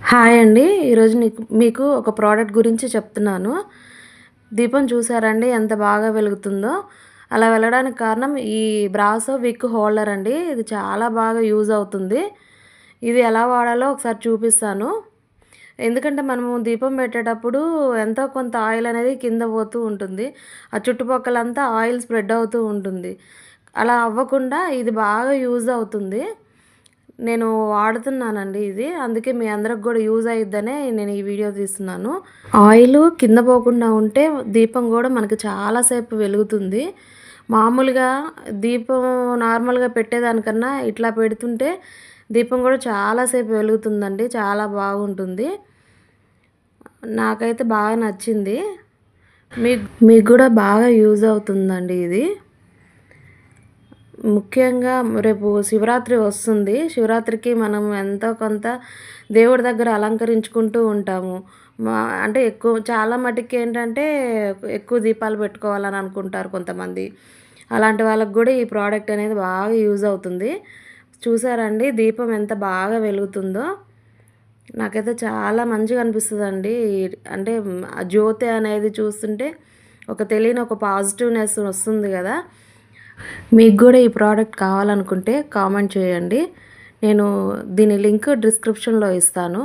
Hi అండి. ఈరోజు మీకు ఒక ప్రోడక్ట్ గురించి చెప్తున్నాను. దీపం చూసారండి ఎంత బాగా వెలుగుతుందో. అలా వెలగడానికి కారణం ఈ బ్రాసో విక్ హోల్డర్ అండి. ఇది చాలా బాగా యూజ్ అవుతుంది. ఇది ఎలా వాడాలో ఒకసారి చూపిస్తాను. ఎందుకంటే మనము దీపం పెట్టేటప్పుడు ఎంతో కొంత ఆయిల్ అనేది కింద పోతూ ఉంటుంది. ఆ చుట్టుపక్కలంతా ఆయిల్ స్ప్రెడ్ అవుతూ ఉంటుంది. అలా అవ్వకుండా ఇది బాగా యూజ్ అవుతుంది. నేను వాడుతున్నానండి ఇది. అందుకే మీ అందరికి గూడా యూజ్ అయ్యిద్దనే నేను ఈ వీడియో తీస్తున్నాను. ఆయిలు కింద పోకుండా ఉంటే దీపం గూడా మనకు చాలా సేపు వెలుగుతుంది. మామూలుగా దీపం నార్మల్‌గా పెట్టేదానికన్నా ఇట్లా పెడుతుంటే దీపం గూడా చాలా సేపు వెలుగుతుందండి. చాలా బాగుంటుంది. నాకైతే బాగా నచ్చింది. మీకు గూడా బాగా యూజ్ అవుతుందండి ఇది. ముఖ్యంగా రేపు శివరాత్రి వస్తుంది. శివరాత్రికి మనం ఎంతో కొంత దేవుడి దగ్గర అలంకరించుకుంటూ ఉంటాము. అంటే చాలా మటికి ఏంటంటే ఎక్కువ దీపాలు పెట్టుకోవాలని అనుకుంటారు కొంతమంది. అలాంటి వాళ్ళకి గూడా ఈ ప్రోడక్ట్ అనేది బాగా యూజ్ అవుతుంది. చూసారండి దీపం ఎంత బాగా వెలుగుతుందో. నాకైతే చాలా మంచిగా అనిపిస్తదండి. అంటే ఆ జ్యోతి అనేది చూస్తుంటే తెలియని ఒక పాజిటివ్‌నెస్ వస్తుంది గదా! మీకు కూడా ఈ ప్రోడక్ట్ కావాలనుకుంటే కామెంట్ చేయండి. నేను దీని లింక్ డిస్క్రిప్షన్‌లో ఇస్తాను.